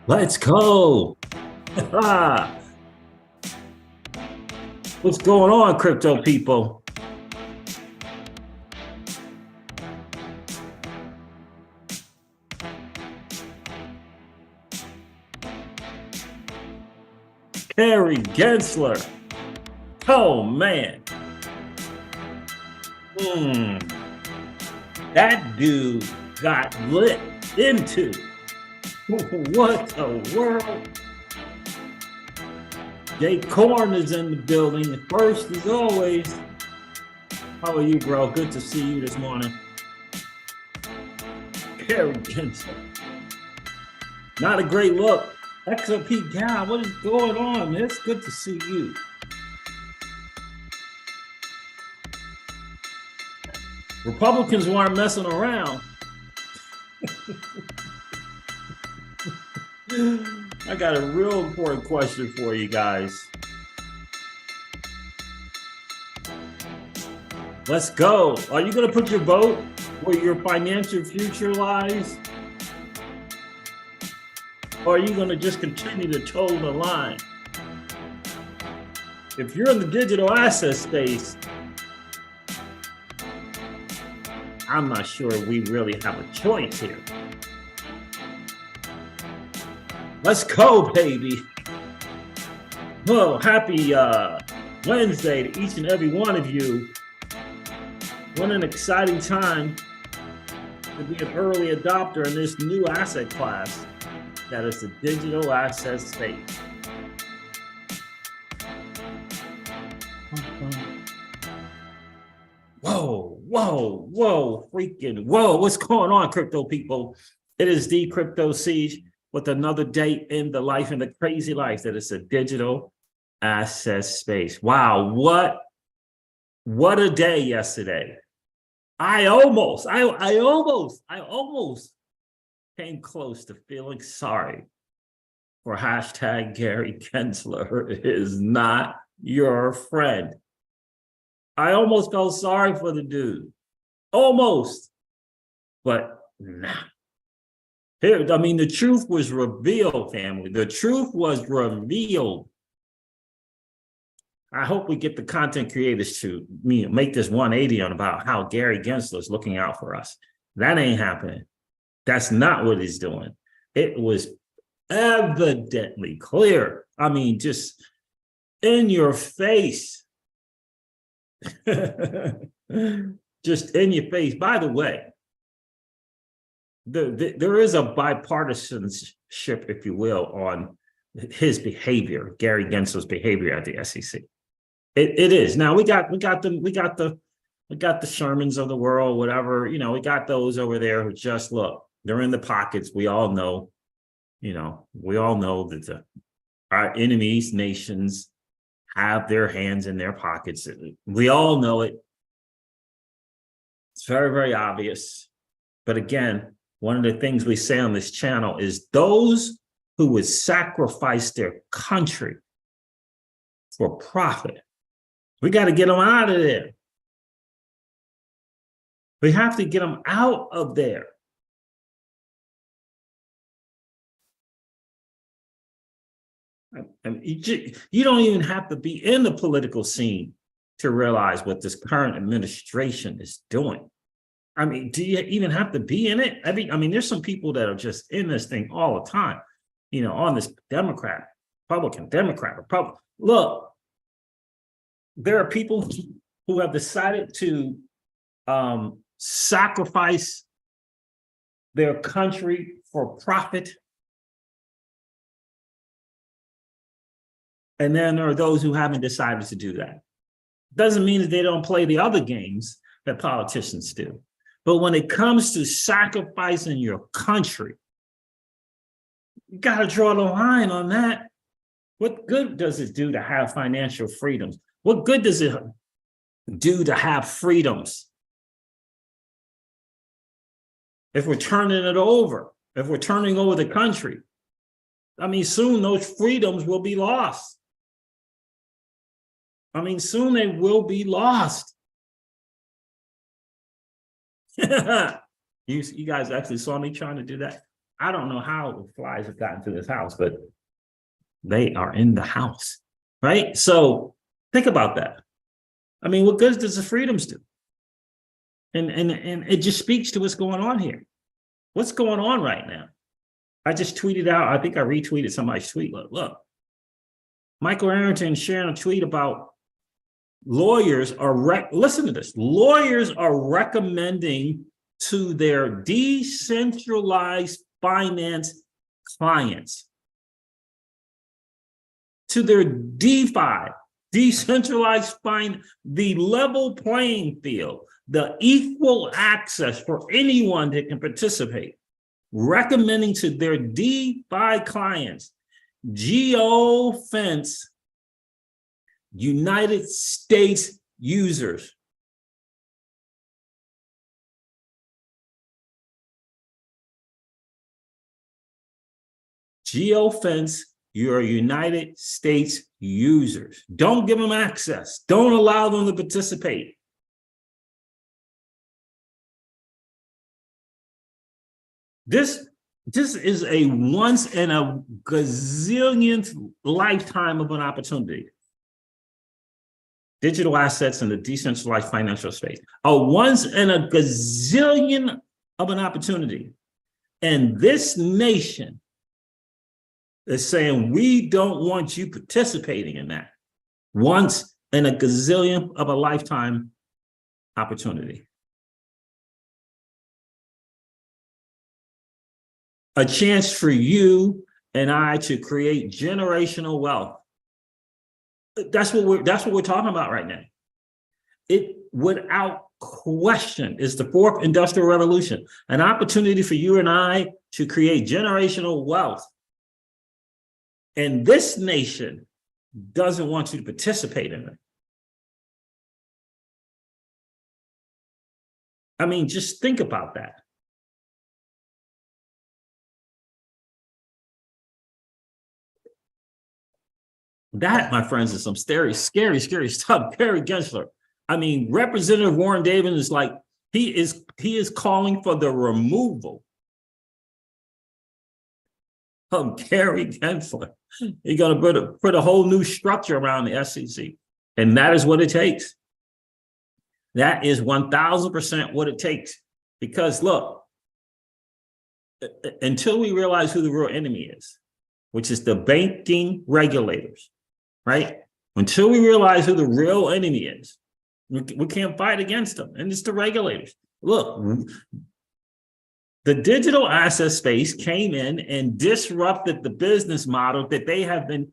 Let's go. What's going on, crypto people? Harry Gensler. Oh, man. That dude got lit into. What the world? Jay Corn is in the building. First, as always. How are you, bro? Good to see you this morning. Harry Gensler. Not a great look. XOP guy, what is going on? It's good to see you. Republicans weren't messing around. I got a real important question for you guys. Let's go. Are you going to put your vote where your financial future lies? Or are you going to just continue to toe the line? If you're in the digital asset space, I'm not sure we really have a choice here. Let's go, baby. Well, happy Wednesday to each and every one of you. What an exciting time to be an early adopter in this new asset class that is the digital asset space. Whoa, freaking whoa. What's going on, crypto people? It is the Crypto Siege with another day in the life and the crazy life that is a digital asset space. Wow, what a day yesterday. I almost came close to feeling sorry for hashtag Gary Gensler is not your friend. I almost felt sorry for the dude. Almost. But nah. Here, I mean, the truth was revealed, family. The truth was revealed. I hope we get the content creators to make this 180 on about how Gary Gensler is looking out for us. That ain't happening. That's not what he's doing. It was evidently clear. I mean, just in your face. Just in your face. By the way, there is a bipartisanship, if you will, on his behavior, Gary Gensler's behavior at the SEC. It is. Now we got the Shermans of the world, whatever, we got those over there who just look, they're in the pockets. We all know, we all know that our enemies, nations, have their hands in their pockets. We all know it. It's very, very obvious. But again, one of the things we say on this channel is those who would sacrifice their country for profit, we got to get them out of there. We have to get them out of there. I mean, you don't even have to be in the political scene to realize what this current administration is doing. I mean, do you even have to be in it? I mean, there's some people that are just in this thing all the time, on this Democrat, Republican. Look, there are people who have decided to sacrifice their country for profit. And then there are those who haven't decided to do that. Doesn't mean that they don't play the other games that politicians do. But when it comes to sacrificing your country, you got to draw the line on that. What good does it do to have financial freedoms? What good does it do to have freedoms if we're turning it over, if we're turning over the country? I mean, soon those freedoms will be lost. I mean, soon they will be lost. You guys actually saw me trying to do that. I don't know how the flies have gotten to this house, but they are in the house, right? So think about that. I mean, what good does the freedoms do? And it just speaks to what's going on here. What's going on right now? I just tweeted out, I think I retweeted somebody's tweet. Look, Michael Arrington sharing a tweet about lawyers are, listen to this, lawyers are recommending to their decentralized finance clients, to their DeFi, decentralized finance, the level playing field, the equal access for anyone that can participate, recommending to their DeFi clients, geofence United States users. Geofence your United States users. Don't give them access. Don't allow them to participate. This is a once in a gazillionth lifetime of an opportunity. Digital assets in the decentralized financial space. A once in a gazillion of an opportunity. And this nation is saying, we don't want you participating in that. Once in a gazillion of a lifetime opportunity. A chance for you and I to create generational wealth. That's what we're talking about right now. It, without question, is the fourth industrial revolution, an opportunity for you and I to create generational wealth. And this nation doesn't want you to participate in it. I mean, just think about that. That, my friends, is some scary stuff. Gary Gensler. I mean, Representative Warren Davidson is like, he is calling for the removal of Gary Gensler. You're going to put a whole new structure around the SEC. And that is what it takes. That is 1000% what it takes. Because look, until we realize who the real enemy is, which is the banking regulators, right? Until we realize who the real enemy is, we can't fight against them. And it's the regulators. Look, the digital asset space came in and disrupted the business model that they have been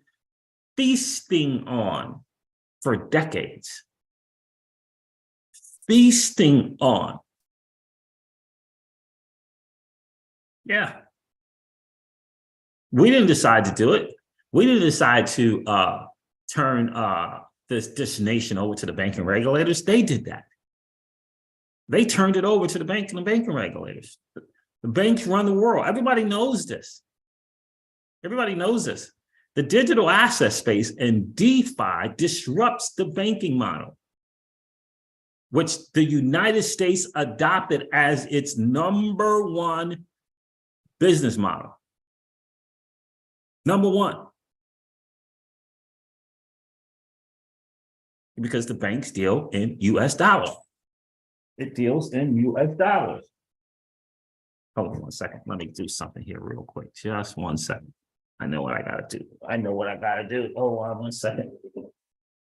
feasting on for decades. Feasting on. Yeah. We didn't decide to do it. We didn't decide to turn this nation over to the banking regulators. They did that. They turned it over to the banking regulators. The banks run the world. Everybody knows this. Everybody knows this. The digital asset space and DeFi disrupts the banking model, which the United States adopted as its #1 business model. #1. Because the banks deal in US dollars. It deals in US dollars. Hold on one second. Let me do something here real quick. Just 1 second. I know what I gotta do. I know what I gotta do. Hold on 1 second.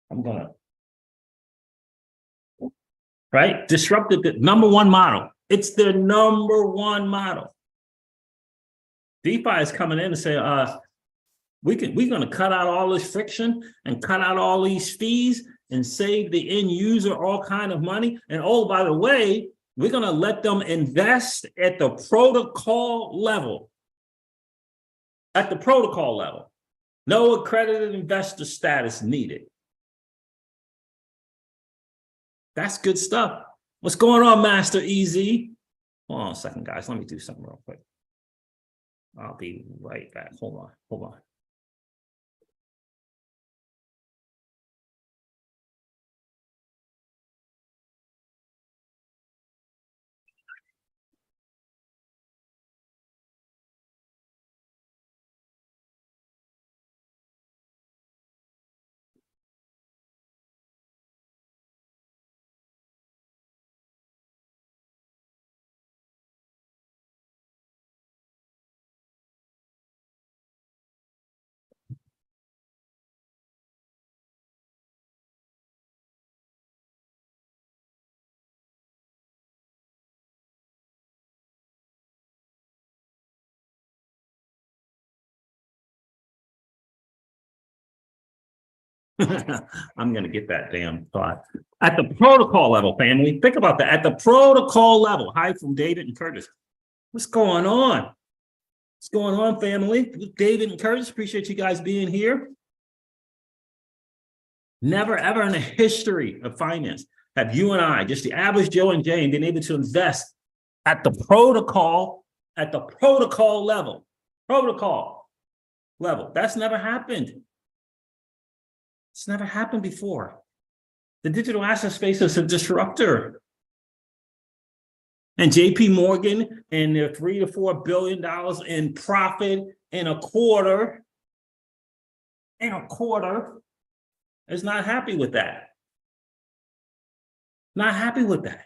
I'm gonna. Right? Disrupted the #1 model. It's their #1 model. DeFi is coming in and saying, we're gonna cut out all this friction and cut out all these fees and save the end user all kind of money. And oh, by the way, we're gonna let them invest at the protocol level. At the protocol level. No accredited investor status needed. That's good stuff. What's going on, Master Easy? Hold on a second, guys. Let me do something real quick. I'll be right back. Hold on. I'm going to get that damn thought. At the protocol level, family, think about that. At the protocol level, hi from David and Curtis. What's going on? What's going on, family? David and Curtis, appreciate you guys being here. Never, ever in the history of finance have you and I, just the average Joe and Jane, been able to invest at the protocol level. Protocol level. That's never happened. It's never happened before. The digital asset space is a disruptor. And JP Morgan and their $3 to $4 billion in profit in a quarter is not happy with that. Not happy with that.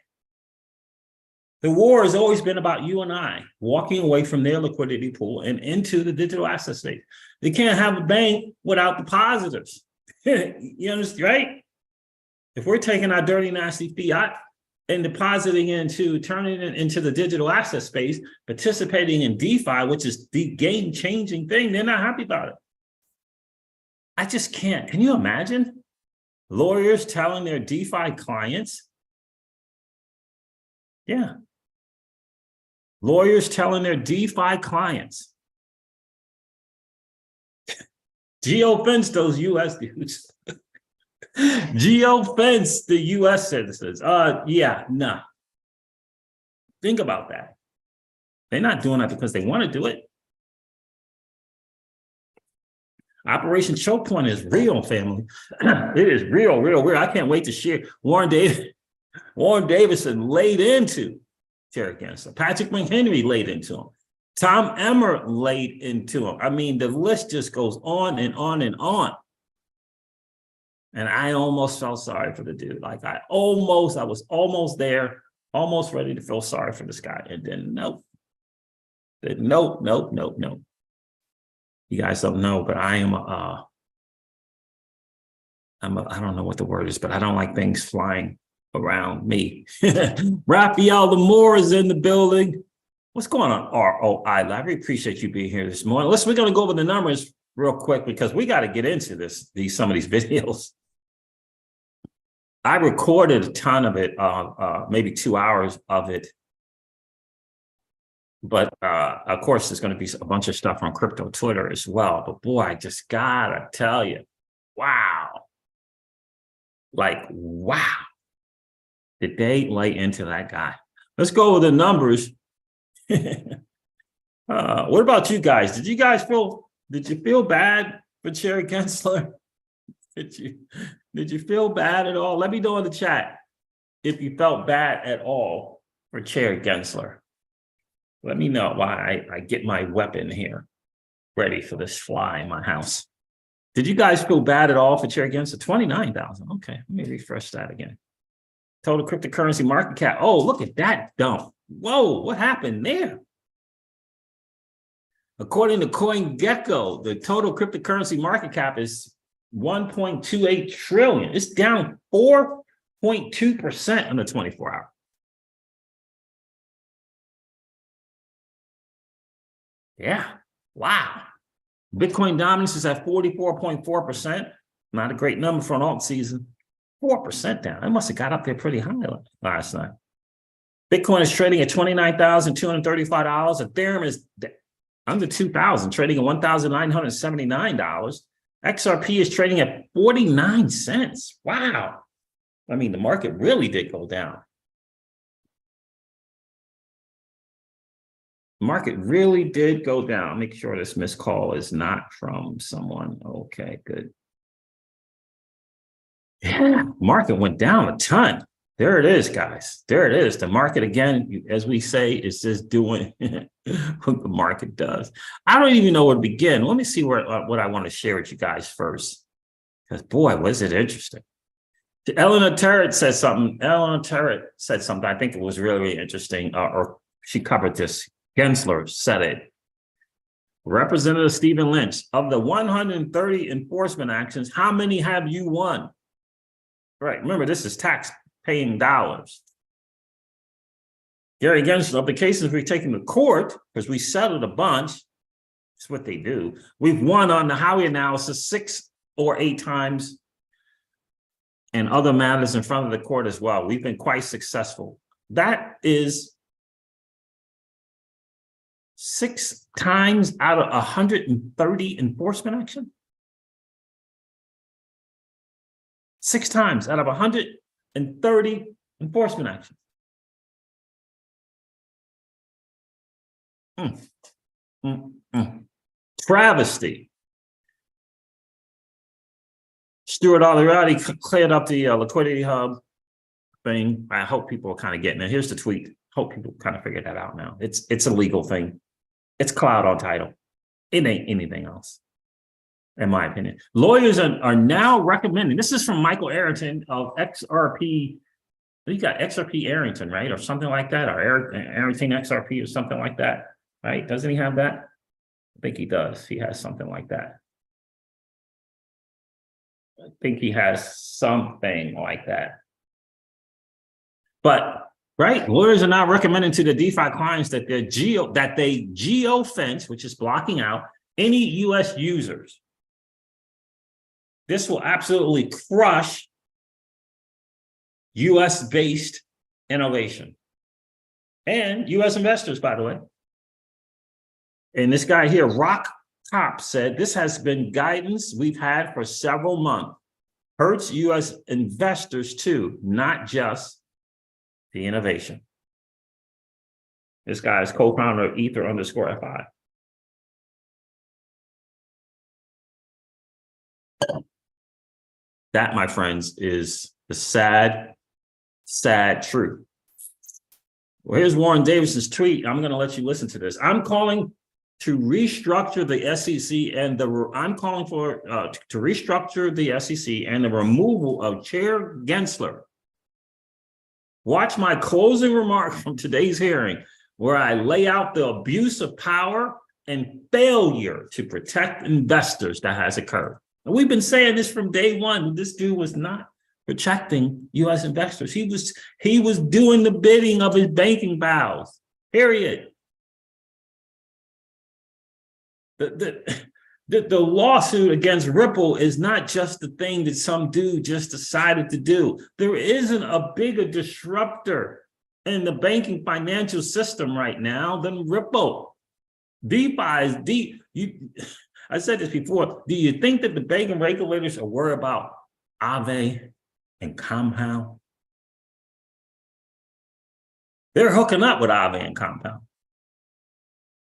The war has always been about you and I walking away from their liquidity pool and into the digital asset space. They can't have a bank without depositors. You understand, right? If we're taking our dirty, nasty fiat and depositing turning it into the digital asset space, participating in DeFi, which is the game-changing thing, they're not happy about it. I just can't. Can you imagine lawyers telling their DeFi clients? Yeah. Lawyers telling their DeFi clients, geo-fence those U.S. dudes. Geo-fence the U.S. citizens. Yeah, no. Think about that. They're not doing that because they want to do it. Operation Choke Point is real, family. It is real, real, real. I can't wait to share. Warren Davidson laid into Terry Gensler. Patrick McHenry laid into him. Tom Emmer laid into him. I mean, the list just goes on and on and on. And I almost felt sorry for the dude. Like I was almost there, almost ready to feel sorry for this guy. And then nope. Nope. You guys don't know, but I am I don't know what the word is, but I don't like things flying around me. Raphael the Moore is in the building. What's going on, ROI? Larry, appreciate you being here this morning. We're going to go over the numbers real quick because we got to get into some of these videos. I recorded a ton of it, maybe 2 hours of it. But of course, there's going to be a bunch of stuff on crypto Twitter as well. But boy, I just gotta tell you, wow. Like, wow. Did they lay into that guy? Let's go with the numbers. What about you guys? Did you feel bad for Terry Gensler? Did you feel bad at all? Let me know in the chat if you felt bad at all for Terry Gensler. Let me know why I get my weapon here ready for this fly in my house. Did you guys feel bad at all for Terry Gensler? 29,000. Okay, let me refresh that again. Total cryptocurrency market cap. Oh, look at that dump. Whoa, what happened there? According to CoinGecko, the total cryptocurrency market cap is 1.28 trillion. It's down 4.2% in the 24-hour. Yeah, wow. Bitcoin dominance is at 44.4%. Not a great number for an alt season. 4% down. It must have got up there pretty high last night. Bitcoin is trading at $29,235. Ethereum is under 2,000, trading at $1,979. XRP is trading at 49 cents. Wow. I mean, the market really did go down. Market really did go down. Make sure this missed call is not from someone. Okay, good. Yeah, market went down a ton. There it is, guys. There it is. The market, again, as we say, is just doing what the market does. I don't even know where to begin. Let me see what I want to share with you guys first. Because, boy, was it interesting. Eleanor Terrett said something. I think it was really, really interesting, or she covered this. Gensler said it. Representative Stephen Lynch, of the 130 enforcement actions, how many have you won? Right, remember, this is tax-paying dollars. Gary Gensler, of the cases we've taken to court, because we settled a bunch, that's what they do. We've won on the Howey analysis 6 or 8 times. and other matters in front of the court as well. We've been quite successful. That is 6 times out of 130 enforcement action. 6 times out of 130 enforcement actions. Travesty. Stuart already cleared up the liquidity hub thing. I hope people are kind of getting it. Here's the tweet. Hope people kind of figure that out now. It's a legal thing. It's cloud on title. It ain't anything else, in my opinion. Lawyers are now recommending. This is from Michael Arrington of XRP. You got XRP Arrington, right, or something like that, or Arrington XRP or something like that, right? Doesn't he have that? I think he does. He has something like that. I think he has something like that. But right, lawyers are now recommending to the DeFi clients that they geofence, which is blocking out any U.S. users. This will absolutely crush U.S.-based innovation and U.S. investors, by the way. And this guy here, Rock Top, said this has been guidance we've had for several months. Hurts U.S. investors too, not just the innovation. This guy is co-founder of Ether_FI. That, my friends, is the sad, sad truth. Well, here's Warren Davidson's tweet. I'm going to let you listen to this. I'm calling to restructure the SEC and I'm calling for to restructure the SEC and the removal of Chair Gensler. Watch my closing remark from today's hearing, where I lay out the abuse of power and failure to protect investors that has occurred. And we've been saying this from day one. This dude was not protecting U.S. investors. He was doing the bidding of his banking pals, period. The lawsuit against Ripple is not just the thing that some dude just decided to do. There isn't a bigger disruptor in the banking financial system right now than Ripple. DeFi is deep. I said this before. Do you think that the banking regulators are worried about Aave and Compound? They're hooking up with Aave and Compound.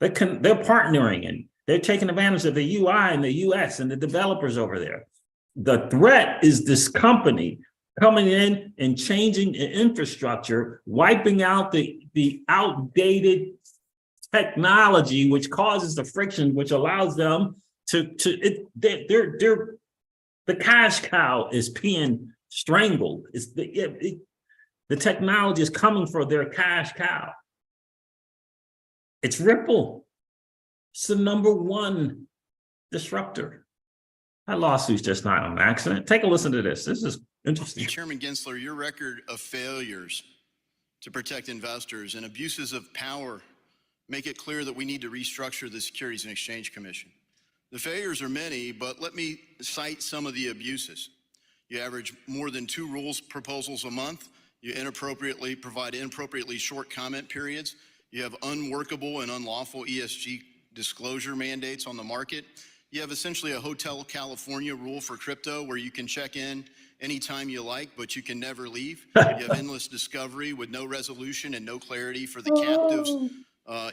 They're partnering and they're taking advantage of the UI and the UX and the developers over there. The threat is this company coming in and changing the infrastructure, wiping out the outdated technology, which causes the friction, which allows them the cash cow is being strangled. The technology is coming for their cash cow. It's Ripple. It's the #1 disruptor. That lawsuit's just not an accident. Take a listen to this. This is interesting. Chairman Gensler, your record of failures to protect investors and abuses of power make it clear that we need to restructure the Securities and Exchange Commission. The failures are many, but let me cite some of the abuses. You average more than 2 rules proposals a month. You provide inappropriately short comment periods. You have unworkable and unlawful ESG disclosure mandates on the market. You have essentially a Hotel California rule for crypto where you can check in anytime you like, but you can never leave. You have endless discovery with no resolution and no clarity for the captives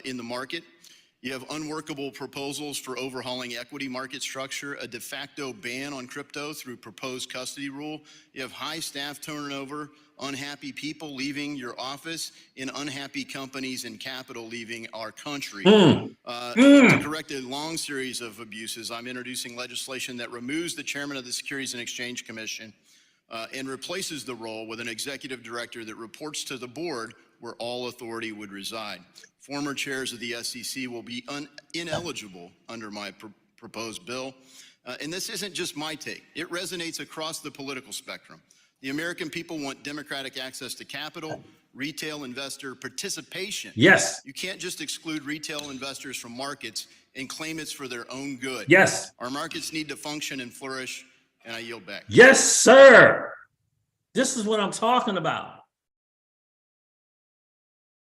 in the market. You have unworkable proposals for overhauling equity market structure, a de facto ban on crypto through proposed custody rule. You have high staff turnover, unhappy people leaving your office, and unhappy companies and capital leaving our country. To correct a long series of abuses, I'm introducing legislation that removes the chairman of the Securities and Exchange Commission and replaces the role with an executive director that reports to the board where all authority would reside. Former chairs of the SEC will be ineligible under my proposed bill. And this isn't just my take. It resonates across the political spectrum. The American people want democratic access to capital, retail investor participation. Yes. You can't just exclude retail investors from markets and claim it's for their own good. Yes. Our markets need to function and flourish, and I yield back. Yes, sir. This is what I'm talking about.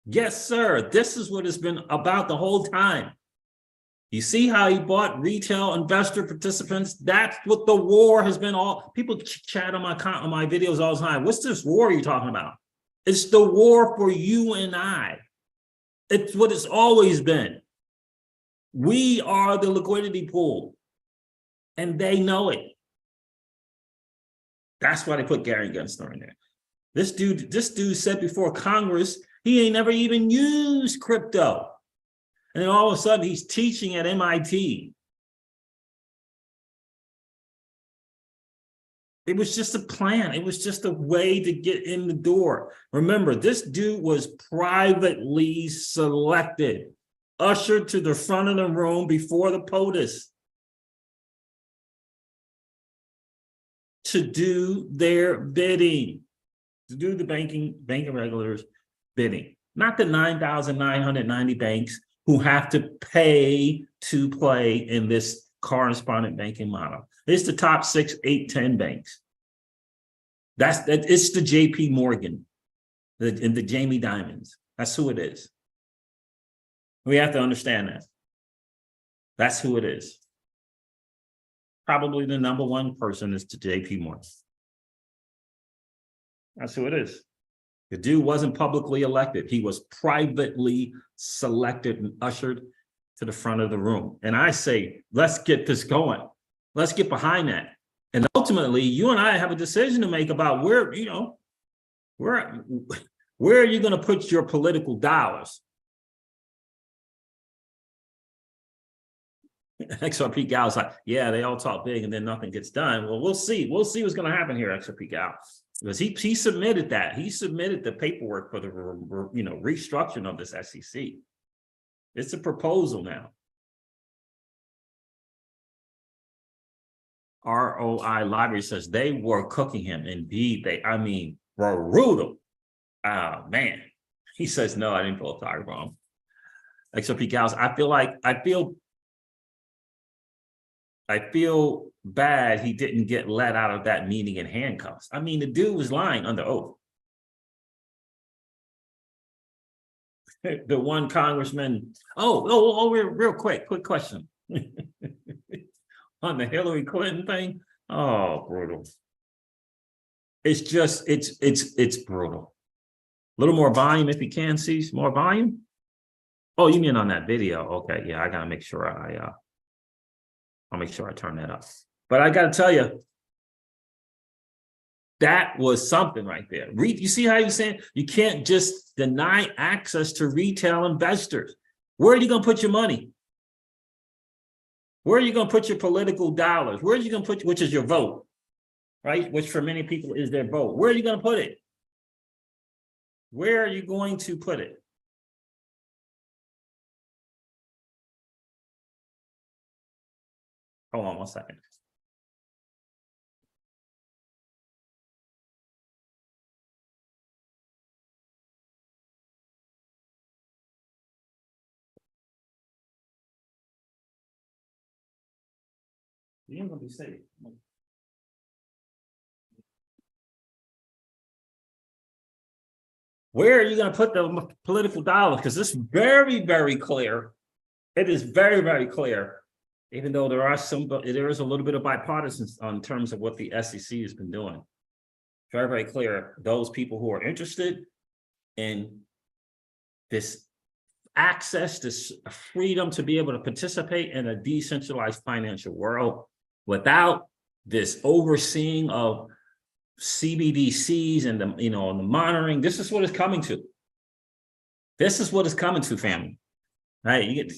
Yes, sir. This is what it's been about the whole time. You see how he bought retail investor participants? That's what the war has been. All people chat on my videos all the time. What's this war you're talking about? It's the war for you and I. It's what it's always been. We are the liquidity pool, and they know it. That's why they put Gary Gensler in there. This dude said before Congress, he ain't never even used crypto. And then all of a sudden he's teaching at MIT. It was just a plan. It was just a way to get in the door. Remember, this dude was privately selected, ushered to the front of the room before the POTUS to do their bidding, to do the banking regulators bidding, not the 9,990 banks who have to pay to play in this correspondent banking model. It's the top 6, 8, 10 banks. It's the JP Morgan, and the Jamie Dimons. That's who it is. We have to understand that. That's who it is. Probably the number one person is the JP Morgan. That's who it is. The dude wasn't publicly elected. He was privately selected and ushered to the front of the room. And I say, let's get this going. Let's get behind that. And ultimately, you and I have a decision to make about where are you going to put your political dollars? XRP Gal's like, yeah, they all talk big and then nothing gets done. Well, we'll see. We'll see what's going to happen here, XRP Gal. Because he submitted that. He submitted the paperwork for the restructuring of this SEC. It's a proposal now. ROI Library says they were cooking him. Indeed, brutal. Oh, man. He says, no, I didn't pull a target bomb. XRP Gals, I feel bad he didn't get let out of that meeting in handcuffs. I mean, the dude was lying under oath. The one congressman, real quick question. On the Hillary Clinton thing, oh, brutal. It's brutal. A little more volume if you can see, more volume. Oh, you mean on that video? Okay, yeah, I gotta make sure I'll make sure I turn that up. But I got to tell you, that was something right there. You see how you're saying you can't just deny access to retail investors. Where are you going to put your money? Where are you going to put your political dollars? Where are you going to put, which is your vote, right? Which for many people is their vote. Where are you going to put it? Where are you going to put it? Hold on one second. You ain't gonna be safe. Where are you going to put the political dollars? Because it's very, very clear. It is very, very clear. Even though there is a little bit of bipartisan in terms of what the SEC has been doing. Very, very clear. Those people who are interested in this access, this freedom to be able to participate in a decentralized financial world without this overseeing of CBDCs and the monitoring. This is what it's coming to. This is what it's coming to, family. Right?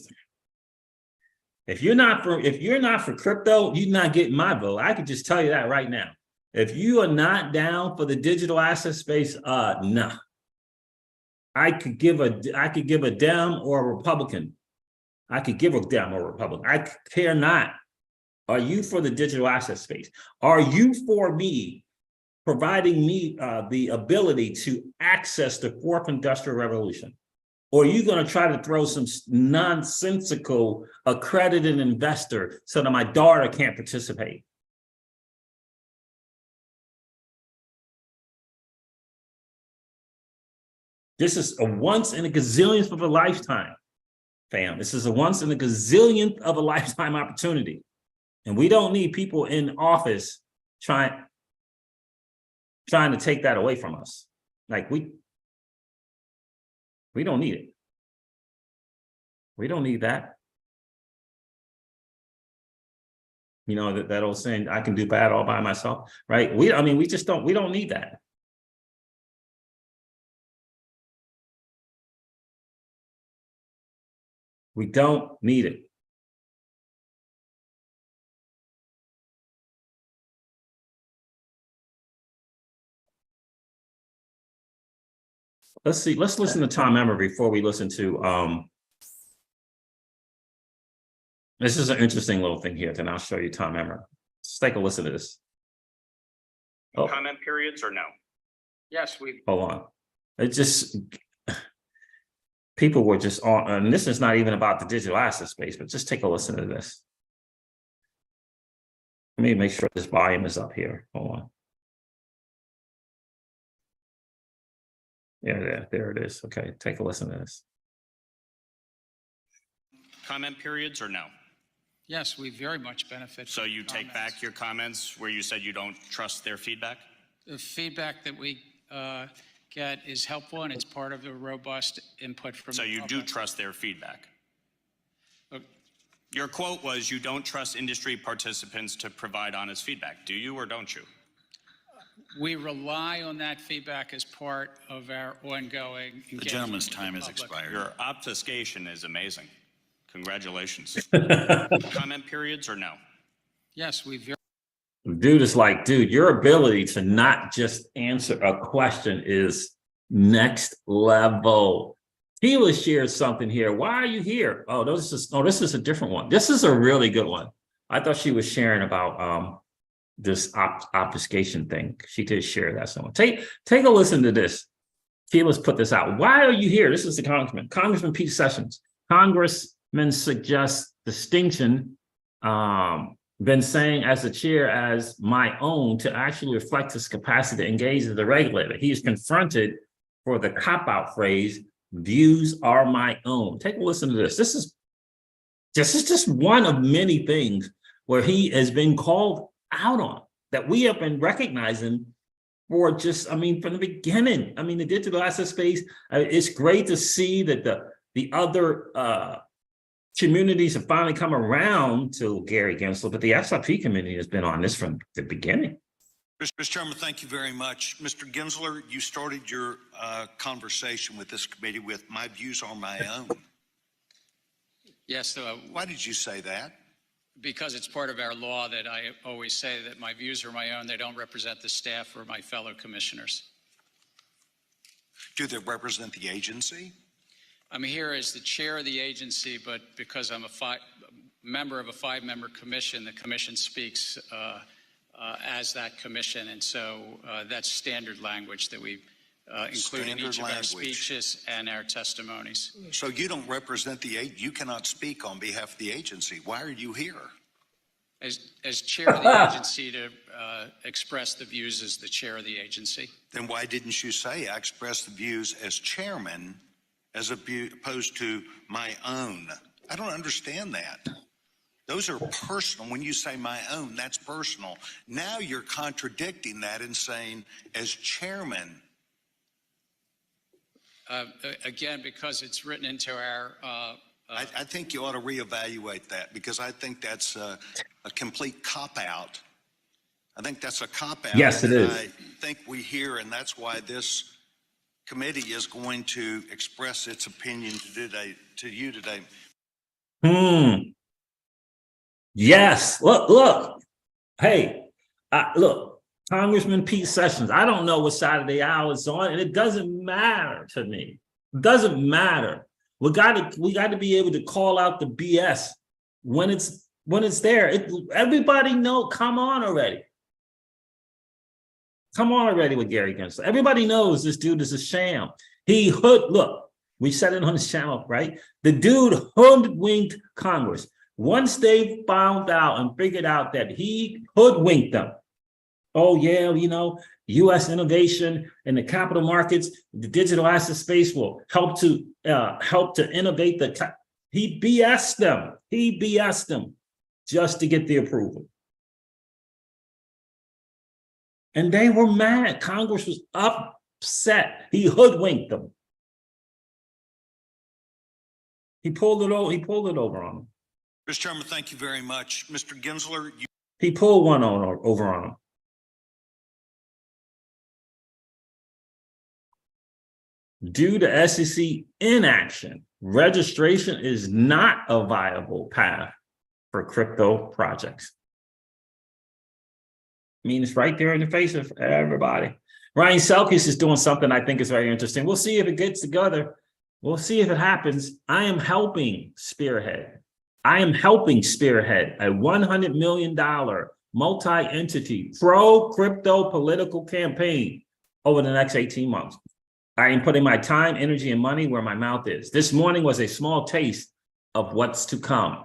If you're not for crypto, you're not getting my vote. I could just tell you that right now. If you are not down for the digital asset space, nah. I could give a Dem or a Republican. I could give a Dem or a Republican. I care not. Are you for the digital asset space? Are you for me providing me the ability to access the fourth industrial revolution? Or are you going to try to throw some nonsensical accredited investor so that my daughter can't participate? This is a once in a gazillionth of a lifetime, fam. This is a once in a gazillionth of a lifetime opportunity. And we don't need people in office trying to take that away from us. Like we don't need it. We don't need that. You know, that old saying, I can do bad all by myself, right? We don't need that. We don't need it. Let's see. Let's listen to Tom Emmer before we listen to. This is an interesting little thing here. Then I'll show you Tom Emmer. Let's take a listen to this. Oh. Comment periods or no? Yes, we. Hold on. It just people were just on, and this is not even about the digital asset space, but just take a listen to this. Let me make sure this volume is up here. Hold on. Yeah, there it is. Okay, take a listen to this. Comment periods or no? Yes, we very much benefit. So you take back your comments where you said you don't trust their feedback? The feedback that we get is helpful, and it's part of the robust input from. So you do trust their feedback? Your quote was, you don't trust industry participants to provide honest feedback. Do you or don't you? We rely on that feedback as part of our ongoing engagement. The gentleman's time has expired. Your obfuscation is amazing. Congratulations. Comment periods or no? Yes, we very. Dude is like, dude, your ability to not just answer a question is next level. He was shared something here. Why are you here? Oh, this is a different one. This is a really good one. I thought she was sharing about this obfuscation thing. She did share that somewhere. Take a listen to this. Keyless put this out. Why are you here? This is the Congressman Pete Sessions. Congressman suggests distinction, been saying as the chair as my own to actually reflect his capacity to engage as a regulator. He is confronted for the cop-out phrase, views are my own. Take a listen to this. This is just one of many things where he has been called out on that we have been recognizing for just, from the beginning. The digital asset space, it's great to see that the other communities have finally come around to Gary Gensler, but the SIP community has been on this from the beginning. Mr. Chairman, thank you very much. Mr. Gensler, you started your conversation with this committee with my views are my own. Yes. Why did you say that? Because it's part of our law that I always say that my views are my own. They don't represent the staff or my fellow commissioners. Do they represent the agency? I'm here as the chair of the agency, but because I'm a member of a 5-member commission, the commission speaks as that commission. And so that's standard language that we include in each of our speeches and our testimonies. So you don't represent you cannot speak on behalf of the agency. Why are you here? As chair of the agency to express the views as the chair of the agency. Then why didn't you say I express the views as chairman as opposed to my own? I don't understand that. Those are personal. When you say my own, that's personal. Now you're contradicting that and saying as chairman. Again, because it's written into our... I think you ought to reevaluate that because I think that's a complete cop-out. I think that's a cop-out. Yes, it is. I think we hear, and that's why this committee is going to express its opinion to you today. Yes. Look. Hey, look, Congressman Pete Sessions. I don't know what side of the aisle it's on, and it doesn't matter to me. It doesn't matter. We got to be able to call out the BS when it's there. Everybody know. Come on already. Come on already with Gary Gensler. Everybody knows this dude is a sham. Look, we said it on the channel, right? The dude hoodwinked Congress. Once they found out and figured out that he hoodwinked them. Oh yeah, U.S. innovation in the capital markets, the digital asset space will help to innovate he BS'd them. He BS'd them just to get the approval. And they were mad. Congress was upset. He hoodwinked them. He pulled it over on them. Mr. Chairman, thank you very much. Mr. Gensler, He pulled one over on them. Due to SEC inaction, registration is not a viable path for crypto projects. I mean, it's right there in the face of everybody. Ryan Selkis is doing something I think is very interesting. We'll see if it gets together. We'll see if it happens. I am helping spearhead a $100 million multi-entity pro-crypto political campaign over the next 18 months. I am putting my time, energy, and money where my mouth is. This morning was a small taste of what's to come.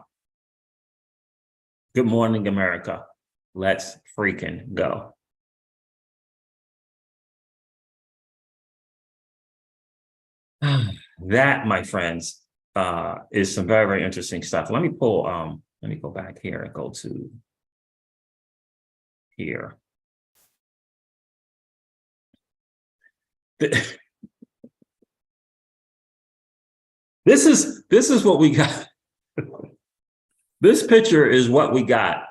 Good morning, America. Let's freaking go. That, my friends, is some very, very interesting stuff. Let me go back here and go to here. This is what we got. This picture is what we got.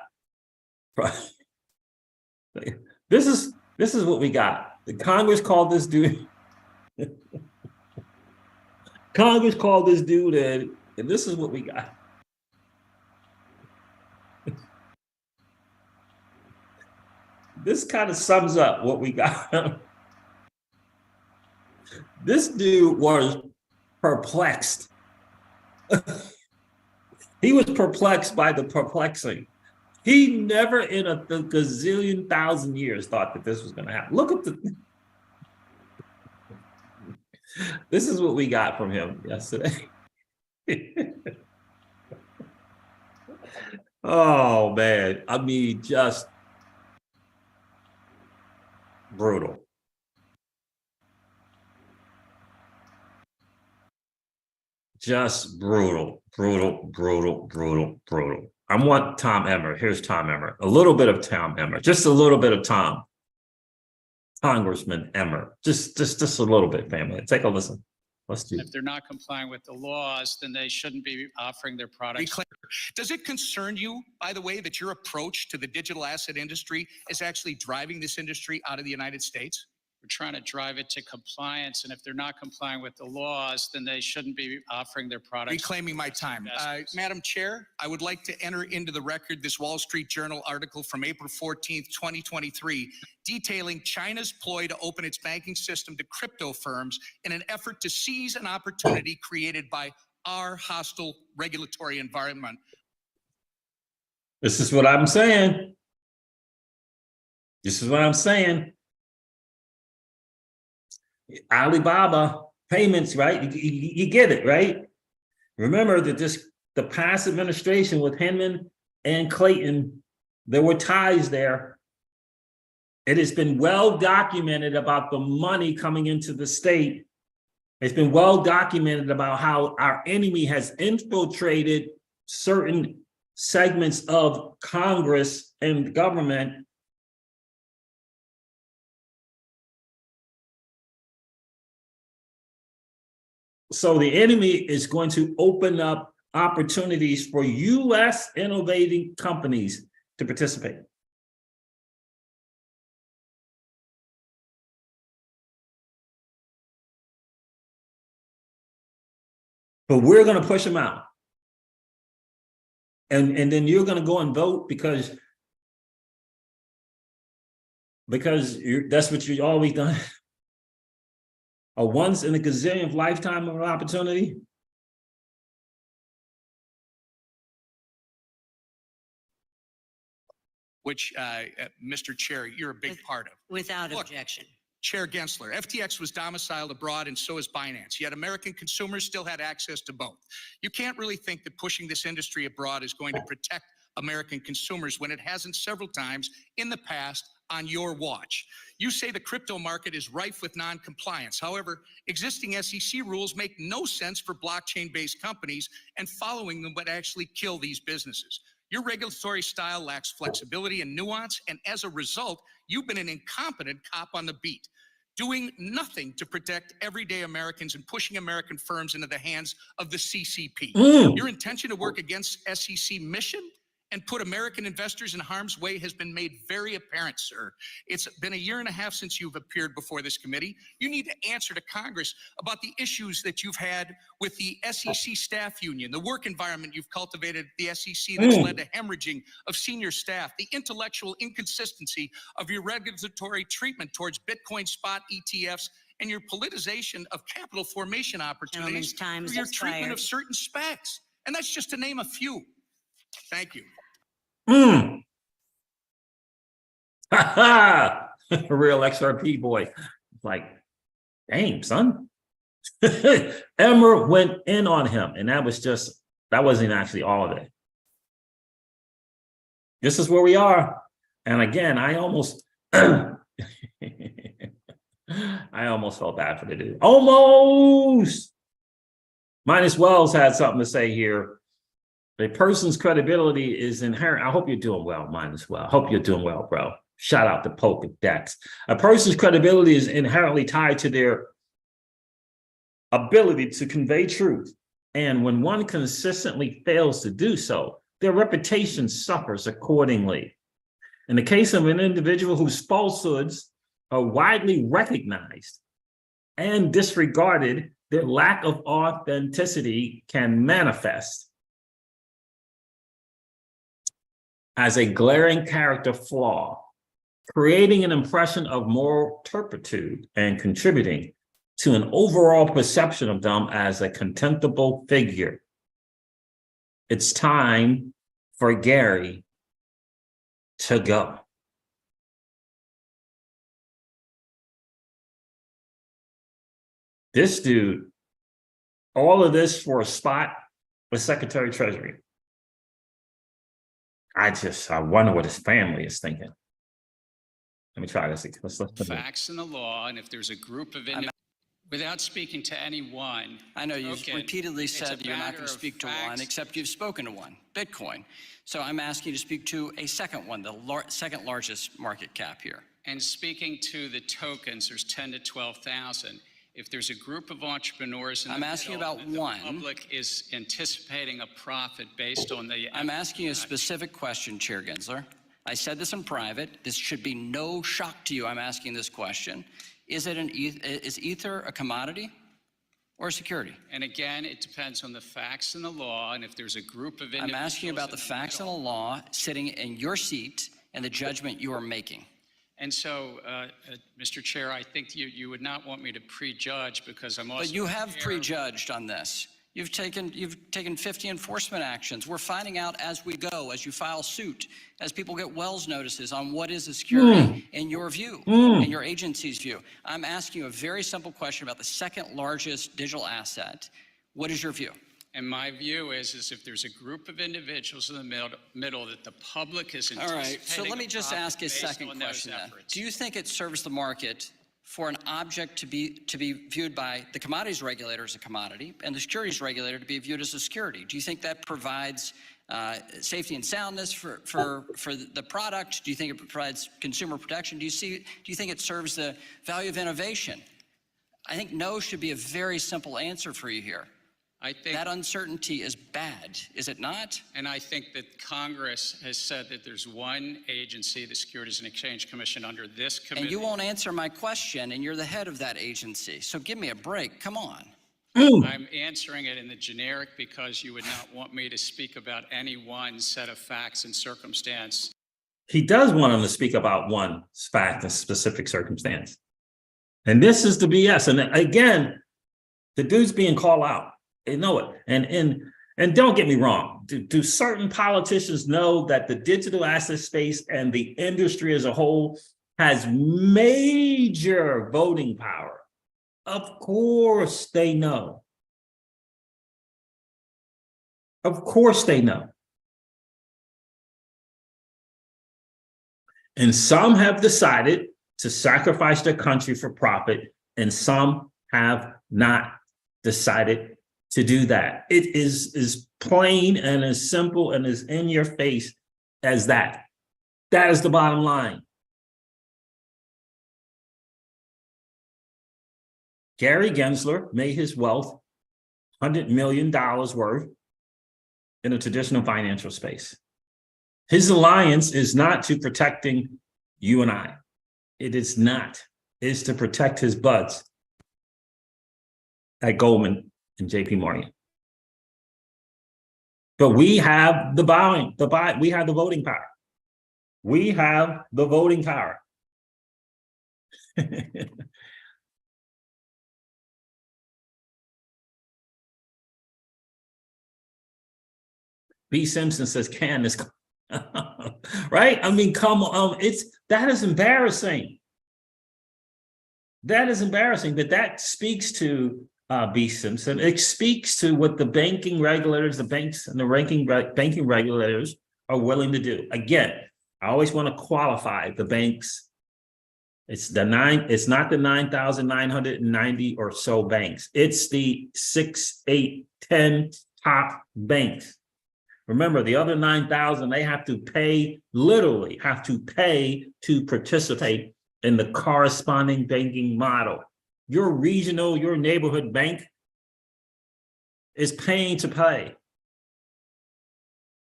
This is what we got. The Congress called this dude. Congress called this dude in, and this is what we got. This kind of sums up what we got. This dude was perplexed. He was perplexed by the perplexing. He never in a gazillion thousand years thought that this was going to happen. Look at this is what we got from him yesterday. Oh, man. I mean, just brutal. Just brutal. I want Tom Emmer. Here's Tom Emmer. A little bit of Tom Emmer. Just a little bit of Tom. Congressman Emmer. Just a little bit, family. Take a listen. Let's do it. If they're not complying with the laws, then they shouldn't be offering their products. Does it concern you, by the way, that your approach to the digital asset industry is actually driving this industry out of the United States? We're trying to drive it to compliance, and if they're not complying with the laws, then they shouldn't be offering their products. Reclaiming my time. Madam Chair, I would like to enter into the record this Wall Street Journal article from April 14th, 2023, detailing China's ploy to open its banking system to crypto firms in an effort to seize an opportunity created by our hostile regulatory environment. This is what I'm saying. Alibaba payments, right? You get it, right? Remember that the past administration with Hinman and Clayton, there were ties there. It has been well documented about the money coming into the state. It's been well documented about how our enemy has infiltrated certain segments of Congress and government. So the enemy is going to open up opportunities for U.S. innovating companies to participate. But we're going to push them out. And then you're going to go and vote because that's what you've always done. A once in a gazillion lifetime of opportunity. Which, Mr. Chair, you're a big part of. Without objection. Chair Gensler, FTX was domiciled abroad and so is Binance, yet American consumers still had access to both. You can't really think that pushing this industry abroad is going to protect American consumers when it hasn't several times in the past on your watch. You say the crypto market is rife with non-compliance. However, existing SEC rules make no sense for blockchain-based companies, and following them would actually kill these businesses. Your regulatory style lacks flexibility and nuance, and as a result, you've been an incompetent cop on the beat, doing nothing to protect everyday Americans and pushing American firms into the hands of the CCP. Your intention to work against SEC mission and put American investors in harm's way has been made very apparent, sir. It's been a year and a half since you've appeared before this committee. You need to answer to Congress about the issues that you've had with the SEC staff union, the work environment you've cultivated at the SEC that's led to hemorrhaging of senior staff, the intellectual inconsistency of your regulatory treatment towards Bitcoin spot ETFs, and your politicization of capital formation opportunities through your treatment of certain SPACs. And that's just to name a few. Thank you. Ha ha! Real XRP boy. Like, dang, son. Emmer went in on him, and that wasn't actually all of it. This is where we are. And again, I almost I almost felt bad for the dude. Almost. Minus Wells had something to say here. A person's credibility is inherent. I hope you're doing well, Minus Well. I hope you're doing well, bro. Shout out to Pokedex. A person's credibility is inherently tied to their ability to convey truth. And when one consistently fails to do so, their reputation suffers accordingly. In the case of an individual whose falsehoods are widely recognized and disregarded, their lack of authenticity can manifest as a glaring character flaw, creating an impression of moral turpitude and contributing to an overall perception of them as a contemptible figure. It's time for Gary to go. This dude, all of this for a spot with Secretary of Treasury. I wonder what his family is thinking. Let me try this. Let's Facts in the law, and if there's a group of individuals, without speaking to anyone. I know you've repeatedly said you're not going to speak to one, except you've spoken to one, Bitcoin. So I'm asking you to speak to a second one, the second largest market cap here. And speaking to the tokens, there's 10 to 12,000. If there's a group of entrepreneurs in I'm asking middle, about the one. public is anticipating a profit based on the. I'm asking you a specific question, Chair Gensler. I said this in private. This should be no shock to you. I'm asking this question. Is Ether a commodity or a security? And again, it depends on the facts and the law. And if there's a group of individuals. I'm asking you about the facts and the law sitting in your seat and the judgment you are making. And so, Mr. Chair, I think you would not want me to prejudge because I'm also. But you have prejudged on this. You've taken 50 enforcement actions. We're finding out as we go, as you file suit, as people get Wells notices on what is a security in your view, in your agency's view. I'm asking you a very simple question about the second largest digital asset. What is your view? And my view is if there's a group of individuals in the middle that the public is anticipating. All right, so let me just ask a second question then. Do you think it serves the market for an object to be viewed by the commodities regulator as a commodity and the securities regulator to be viewed as a security? Do you think that provides safety and soundness for the product? Do you think it provides consumer protection? Do you think it serves the value of innovation? I think no should be a very simple answer for you here. I think that uncertainty is bad, is it not? And I think that Congress has said that there's one agency, the Securities and Exchange Commission, under this committee. And you won't answer my question, and you're the head of that agency. So give me a break. Come on. I'm answering it in the generic because you would not want me to speak about any one set of facts and circumstance. He does want him to speak about one fact and specific circumstance. And this is the BS. And again, the dude's being called out. They know it. And don't get me wrong. Do certain politicians know that the digital asset space and the industry as a whole has major voting power? Of course they know. Of course they know. And some have decided to sacrifice their country for profit, and some have not decided to do that. It is as plain and as simple and as in your face as that. That is the bottom line. Gary Gensler made his wealth $100 million worth in a traditional financial space. His alliance is not to protecting you and I. It is not. It's to protect his buds at Goldman and JP Morgan. But we have the we have the voting power. We have the voting power. B. Simpson says, "Can this?" Right? I mean, come on. That is embarrassing. That is embarrassing. But that speaks to B. Simpson. It speaks to what the banking regulators, the banks, and the banking regulators are willing to do. Again, I always want to qualify the banks. It's not the 9,990 or so banks. It's the 6, 8, 10 top banks. Remember, the other 9,000, they have to pay, literally have to pay to participate in the corresponding banking model. Your regional, your neighborhood bank is paying to play.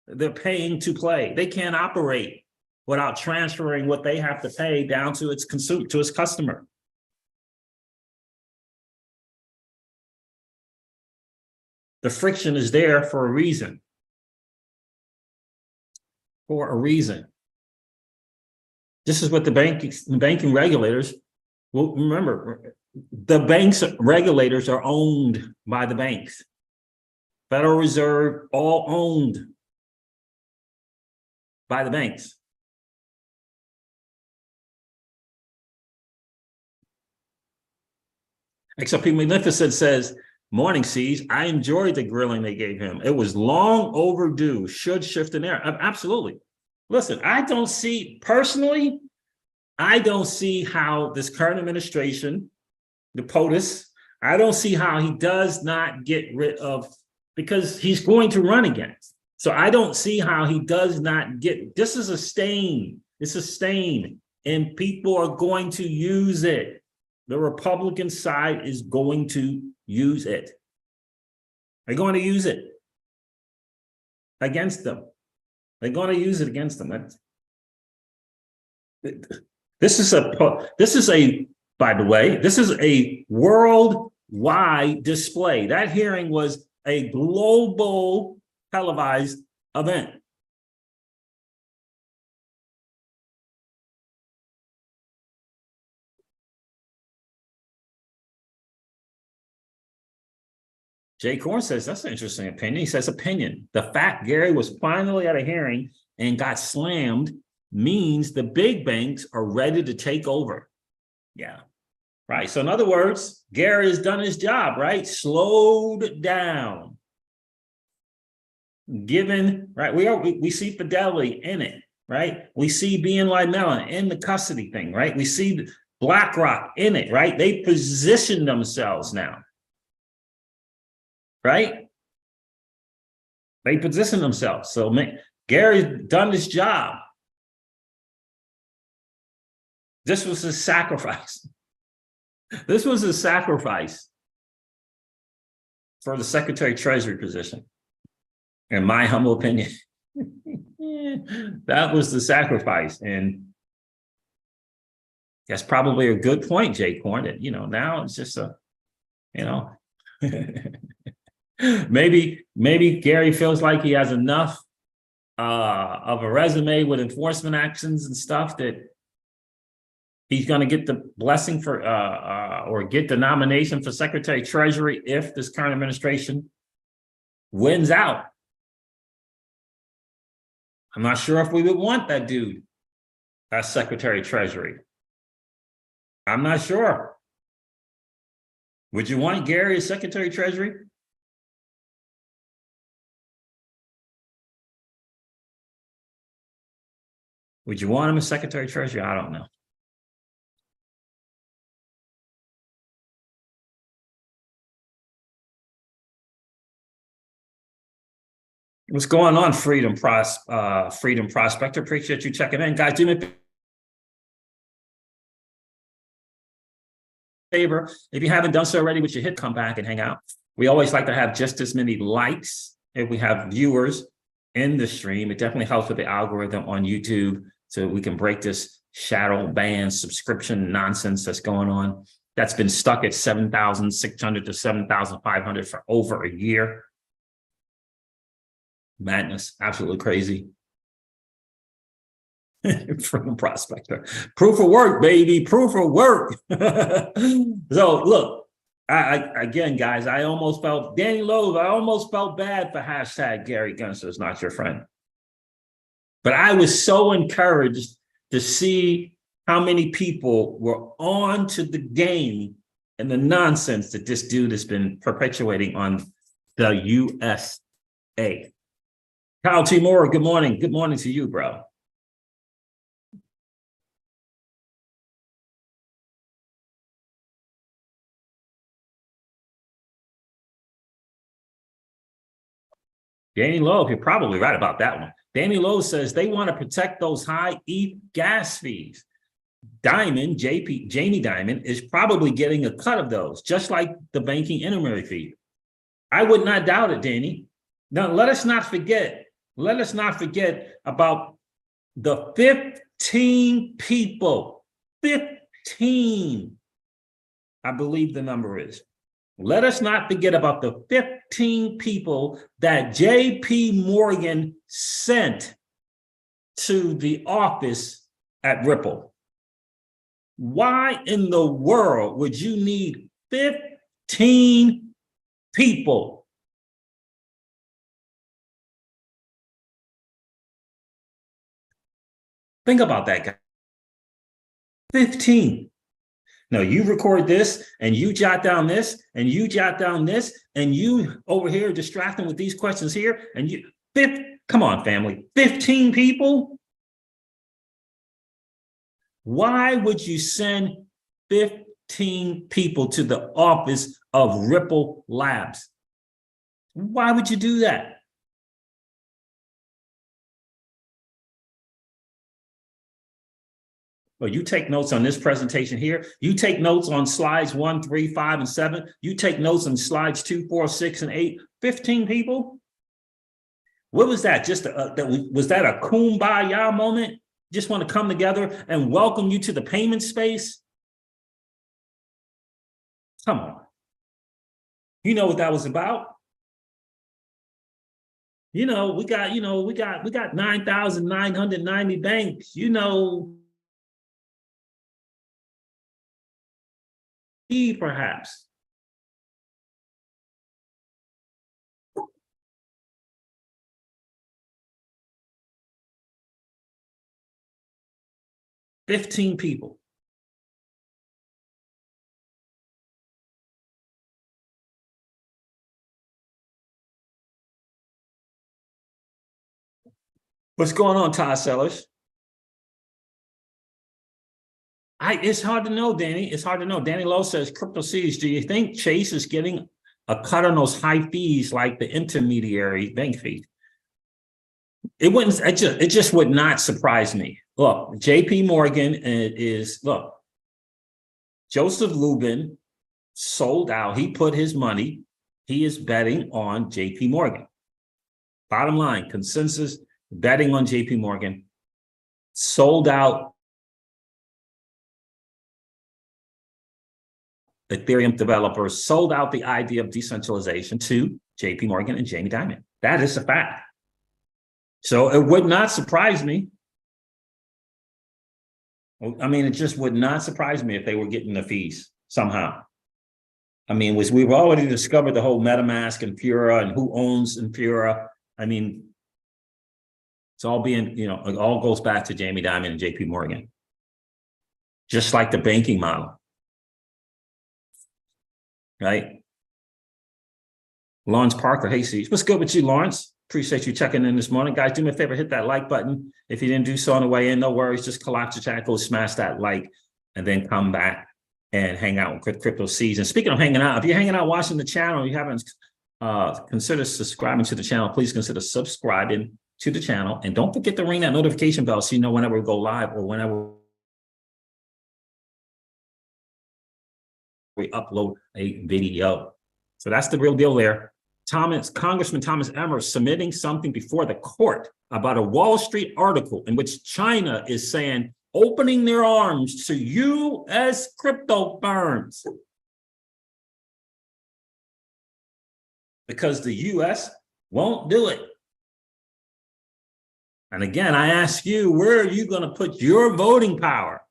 They're paying to play. They can't operate without transferring what they have to pay down to its customer. The friction is there for a reason. For a reason. This is what the banking regulators will remember. The banks regulators are owned by the banks. Federal Reserve, all owned by the banks. XRP Magnificent says, "Morning, C's. I enjoyed the grilling they gave him. It was long overdue. Should shift in there." Absolutely. Listen, I don't see, personally, I don't see how this current administration, the POTUS, I don't see how he does not get rid of, because he's going to run again. So I don't see how he does not get, this is a stain. It's a stain, and people are going to use it. The Republican side is going to use it. They're going to use it against them. They're going to use it against them. This is a, by the way, this is a worldwide display. That hearing was a global televised event. Jay Korn says, that's an interesting opinion. He says, opinion. The fact Gary was finally at a hearing and got slammed means the big banks are ready to take over. Yeah, right. So in other words, Gary has done his job, right? Slowed down. Given, right? We see Fidelity in it, right? We see BNY Mellon in the custody thing, right? We see BlackRock in it, right? They position themselves now. Right? They position themselves. So Gary's done his job. This was his sacrifice. This was his sacrifice for the Secretary of Treasury position. In my humble opinion, that was the sacrifice. And that's probably a good point, Jay Korn, that, now it's just a, maybe Gary feels like he has enough of a resume with enforcement actions and stuff that he's going to get the blessing for or get the nomination for Secretary of Treasury if this current administration wins out. I'm not sure if we would want that dude as Secretary of Treasury. I'm not sure. Would you want Gary as Secretary of Treasury? Would you want him as Secretary of Treasury? I don't know. What's going on, Freedom Prospector? Appreciate you checking in. Guys, do me a favor. If you haven't done so already, would you come back and hang out? We always like to have just as many likes if we have viewers in the stream. It definitely helps with the algorithm on YouTube so we can break this shadow ban subscription nonsense that's going on. That's been stuck at 7,600 to 7,500 for over a year. Madness, absolutely crazy. From Prospector. Proof of work, baby, proof of work. So look, again, guys, I almost felt, Danny Lowe, I almost felt bad for hashtag Gary Gensler is not your friend. But I was so encouraged to see how many people were on to the game and the nonsense that this dude has been perpetuating on the USA. Kyle T. Moore, good morning. Good morning to you, bro. Danny Lowe, you're probably right about that one. Danny Lowe says they want to protect those high ETH gas fees. Jamie Dimon is probably getting a cut of those, just like the banking intermediary fee. I would not doubt it, Danny. Now, let us not forget about the 15 people, 15, I believe the number is. Let us not forget about the 15 people that JP Morgan sent to the office at Ripple. Why in the world would you need 15 people? Think about that, guy. 15. No, you record this and you jot down this and you jot down this and you over here distracting with these questions here and you, come on, family, 15 people? Why would you send 15 people to the office of Ripple Labs? Why would you do that? Well, you take notes on this presentation here. You take notes on slides 1, 3, 5, and 7. You take notes on slides 2, 4, 6, and 8. 15 people? What was that? Was that a kumbaya moment? Just want to come together and welcome you to the payment space? Come on. You know what that was about? We got 9,990 banks, perhaps. $15 people. What's going on, Todd Sellers? It's hard to know, Danny. It's hard to know. Danny Lowe says, Crypto Seeds, do you think Chase is getting a cut on those high fees like the intermediary bank fee? It just would not surprise me. Look, JP Morgan Joseph Lubin sold out. He put his money, he is betting on JP Morgan. Bottom line, consensus, betting on JP Morgan, sold out Ethereum developers, sold out the idea of decentralization to JP Morgan and Jamie Dimon. That is a fact. So it would not surprise me. I mean, it just would not surprise me if they were getting the fees somehow. I mean, we've already discovered the whole MetaMask and Fura and who owns Fura. I mean, it's all being, it all goes back to Jamie Dimon and JP Morgan. Just like the banking model. Right? Lawrence Parker, hey, see, what's good with you, Lawrence? Appreciate you checking in this morning. Guys, do me a favor, hit that like button. If you didn't do so on the way in, no worries. Just collapse the chat, go smash that like, and then come back and hang out with Crypto Season. Speaking of hanging out, if you're hanging out watching the channel, you haven't considered subscribing to the channel, please consider subscribing to the channel. And don't forget to ring that notification bell so you know whenever we go live or whenever we upload a video. So that's the real deal there. Congressman Thomas Emmer submitting something before the court about a Wall Street article in which China is saying, opening their arms to U.S. crypto firms. Because the U.S. won't do it. And again, I ask you, where are you going to put your voting power?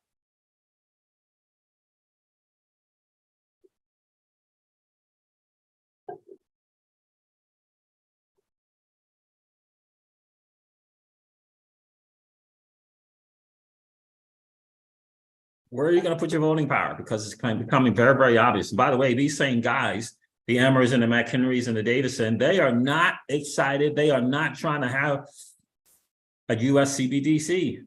Where are you going to put your voting power? Because it's becoming very, very obvious. And by the way, these same guys, the Emmers and the McHenrys and the Davidson, they are not excited. They are not trying to have a U.S. CBDC.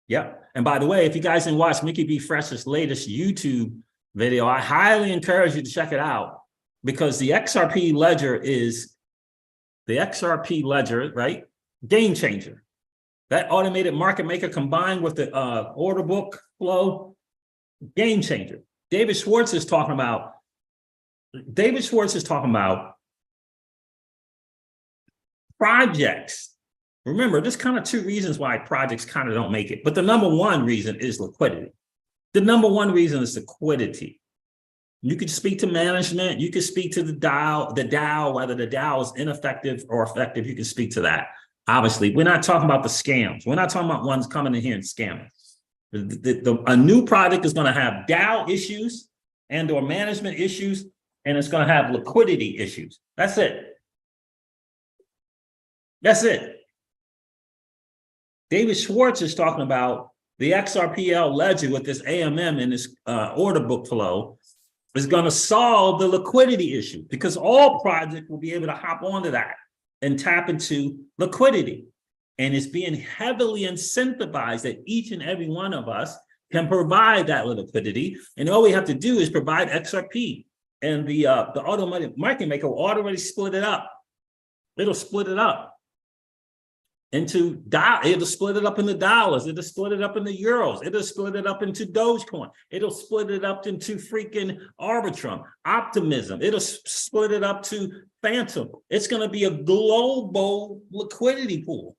Yep. And by the way, if you guys didn't watch Mickey B. Fresh's latest YouTube video, I highly encourage you to check it out, because the XRP ledger is the XRP ledger, right? Game changer. That automated market maker combined with the order book flow, game changer. David Schwartz is talking about projects. Remember, there's kind of two reasons why projects kind of don't make it, but the number one reason is liquidity. The number one reason is liquidity. You could speak to management, you could speak to the DAO, whether the DAO is ineffective or effective, you can speak to that. Obviously, we're not talking about the scams. We're not talking about ones coming in here and scamming. A new product is going to have DAO issues and or management issues, and it's going to have liquidity issues. That's it. That's it. David Schwartz is talking about the XRPL ledger with this AMM and this order book flow is going to solve the liquidity issue, because all projects will be able to hop onto that and tap into liquidity. And it's being heavily incentivized that each and every one of us can provide that liquidity. And all we have to do is provide XRP. And the automatic market maker will already split it up. It'll split it up into it'll split it up into dollars, it'll split it up into euros, it'll split it up into Dogecoin, it'll split it up into freaking Arbitrum, Optimism, it'll split it up to Phantom. It's going to be a global liquidity pool.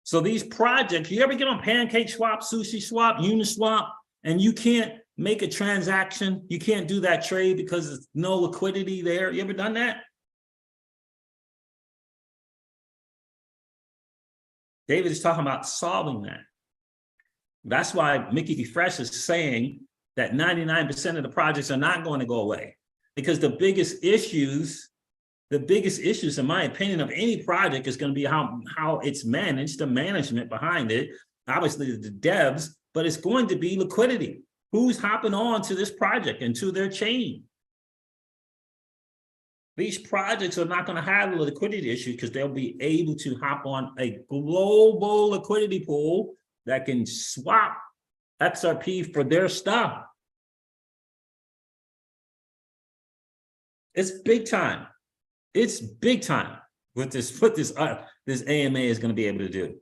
So these projects, you ever get on Pancake Swap, Sushi Swap, Uniswap, and you can't make a transaction, you can't do that trade because there's no liquidity there? You ever done that? David is talking about solving that. That's why Mickey B. Fresh is saying that 99% of the projects are not going to go away, because the biggest issues, in my opinion, of any project is going to be how it's managed, the management behind it, obviously the devs, but it's going to be liquidity. Who's hopping on to this project and to their chain? These projects are not going to have a liquidity issue because they'll be able to hop on a global liquidity pool that can swap XRP for their stuff. It's big time. It's big time what this AMA is going to be able to do.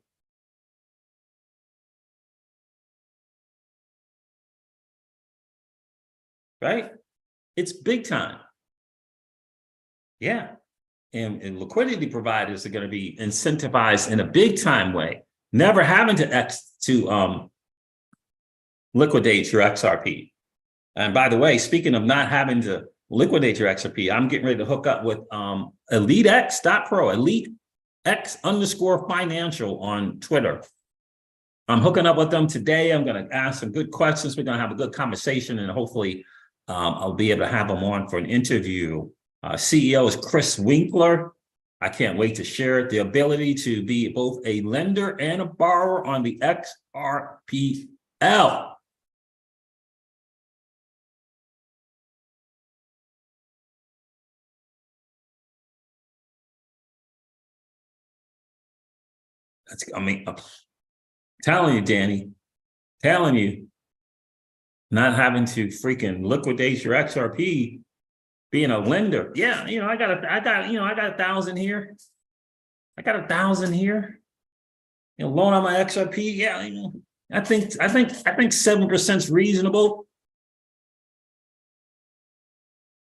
Right? It's big time. Yeah. And liquidity providers are going to be incentivized in a big time way, never having to liquidate your XRP. And by the way, speaking of not having to liquidate your XRP, I'm getting ready to hook up with EliteX.pro, EliteX_financial on Twitter. I'm hooking up with them today. I'm going to ask some good questions. We're going to have a good conversation, and hopefully I'll be able to have them on for an interview. CEO is Chris Winkler. I can't wait to share it. The ability to be both a lender and a borrower on the XRPL. I mean, I'm telling you, Danny, telling you, not having to freaking liquidate your XRP, being a lender. Yeah, I got 1,000 here. I got 1,000 here. Loan on my XRP. Yeah, I think 7% is reasonable.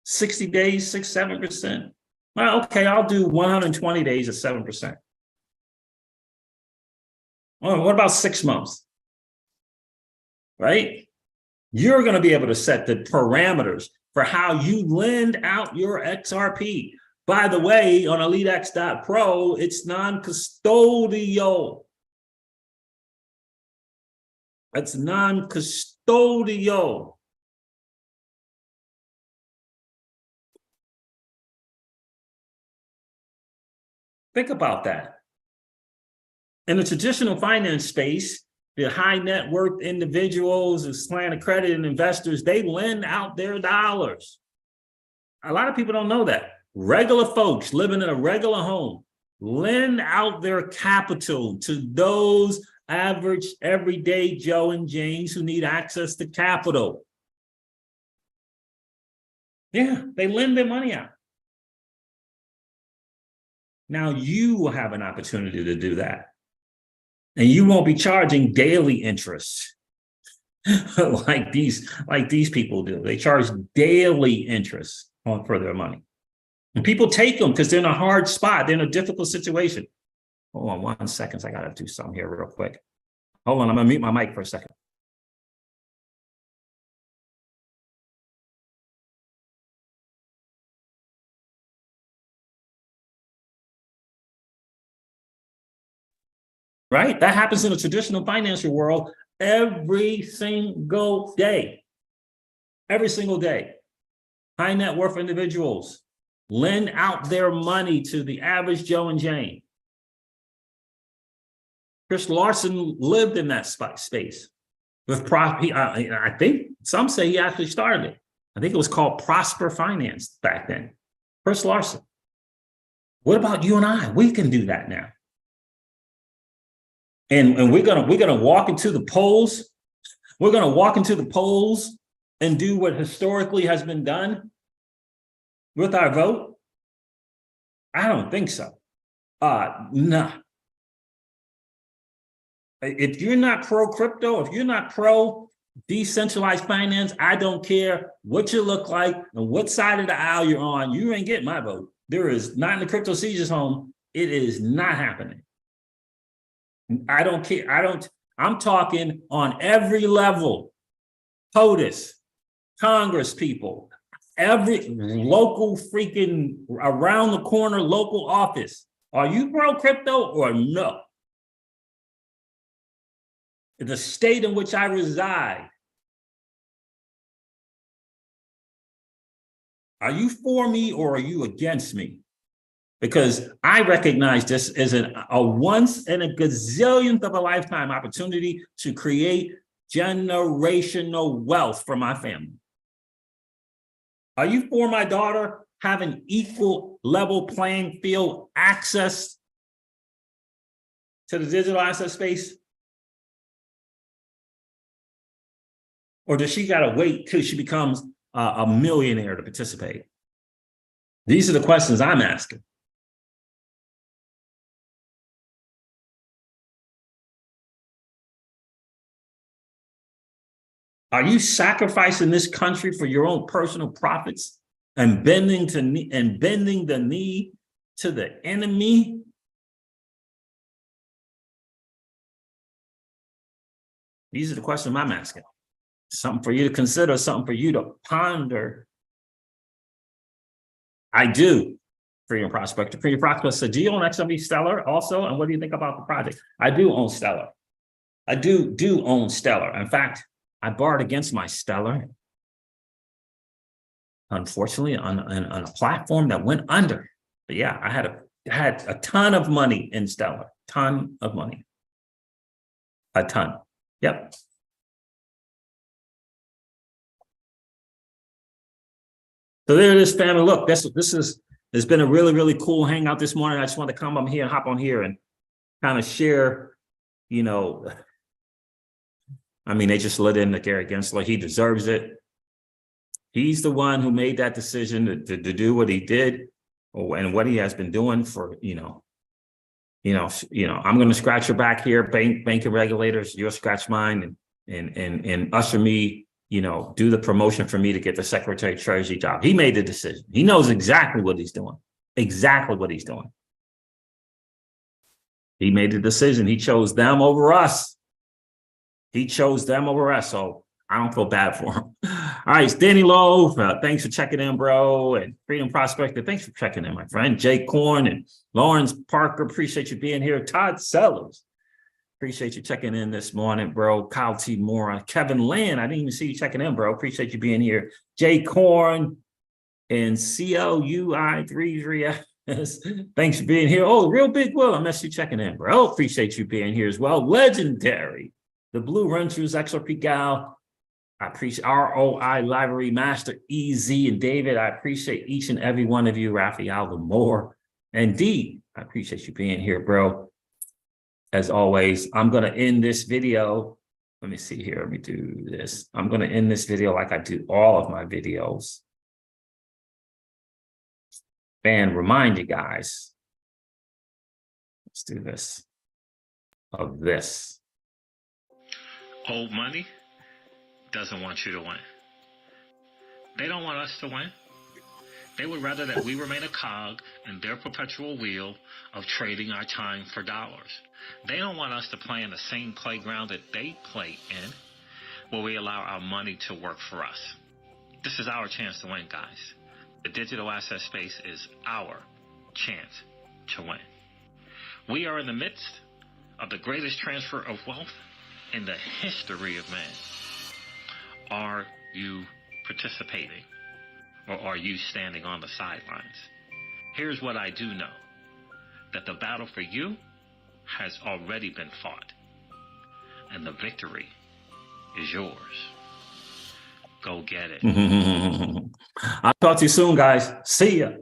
60 days, 7%. Well, okay, I'll do 120 days at 7%. Well, what about 6 months? Right? You're going to be able to set the parameters for how you lend out your XRP. By the way, on EliteX.pro, it's non-custodial. It's non-custodial. Think about that. In the traditional finance space, the high net worth individuals, the slant accredited investors, they lend out their dollars. A lot of people don't know that. Regular folks living in a regular home lend out their capital to those average everyday Joe and James who need access to capital. Yeah, they lend their money out. Now you will have an opportunity to do that. And you won't be charging daily interest like these people do. They charge daily interest for their money. And people take them because they're in a hard spot. They're in a difficult situation. Hold on 1 second. I got to do something here real quick. Hold on. I'm going to mute my mic for a second. Right? That happens in the traditional financial world every single day. Every single day. High net worth individuals lend out their money to the average Joe and Jane. Chris Larson lived in that space with I think some say he actually started it. I think it was called Prosper Finance back then. Chris Larson. What about you and I? We can do that now. And we're gonna walk into the polls. We're gonna walk into the polls and do what historically has been done with our vote. I don't think so. No. If you're not pro crypto, if you're not pro decentralized finance, I don't care what you look like and what side of the aisle you're on. You ain't getting my vote. There is not in the Crypto Seizures home. It is not happening. I don't care. I'm talking on every level. POTUS, Congress people, every local freaking around the corner local office. Are you pro crypto or no? The state in which I reside. Are you for me or are you against me? Because I recognize this as a once in a gazillionth of a lifetime opportunity to create generational wealth for my family. Are you for my daughter having equal level playing field access to the digital asset space? Or does she got to wait till she becomes a millionaire to participate? These are the questions I'm asking. Are you sacrificing this country for your own personal profits and bending the knee to the enemy? These are the questions I'm asking. Something for you to consider, something for you to ponder. I do. Freedom Prospector. Freedom Prospector said, do you own XMB Stellar also? And what do you think about the project? I do own Stellar. I do own Stellar. In fact, I borrowed against my Stellar, unfortunately, on a platform that went under. But yeah, I had a ton of money in Stellar, ton of money, a ton. Yep. So there it is, family. Look, it's been a really, really cool hangout this morning. I just want to come up here and hop on here and kind of share, you know, I mean, they just let in the Gary Gensler. He deserves it. He's the one who made that decision to do what he did, and what he has been doing for, I'm going to scratch your back here, banking regulators, you'll scratch mine, and usher me, do the promotion for me to get the Secretary of Treasury job. He made the decision. He knows exactly what he's doing. Exactly what he's doing. He made the decision. He chose them over us. He chose them over us. So I don't feel bad for him. All right, it's Danny Lowe. Thanks for checking in, bro. And Freedom Prospector, thanks for checking in, my friend. Jay Korn and Lawrence Parker, appreciate you being here. Todd Sellers, appreciate you checking in this morning, bro. Kyle T. Moore, Kevin Land, I didn't even see you checking in, bro. Appreciate you being here. Jay Korn and CLUI33. Thanks for being here. Oh, Real Big Will, I missed you checking in, bro. Appreciate you being here as well. Legendary. The Blue Run Shoes, XRP Gal. I appreciate ROI Library Master, EZ and David. I appreciate each and every one of you, Raphael Lamore and D. I appreciate you being here, bro. As always, I'm going to end this video. Let me see here. Let me do this. I'm going to end this video like I do all of my videos. And remind you guys, let's do this, of this. Old money doesn't want you to win. They don't want us to win. They would rather that we remain a cog in their perpetual wheel of trading our time for dollars. They don't want us to play in the same playground that they play in, where we allow our money to work for us. This is our chance to win, guys. The digital asset space is our chance to win. We are in the midst of the greatest transfer of wealth in the history of man. Are you participating, or are you standing on the sidelines? Here's what I do know, that the battle for you has already been fought, and the victory is yours. Go get it. I'll talk to you soon, guys. See ya.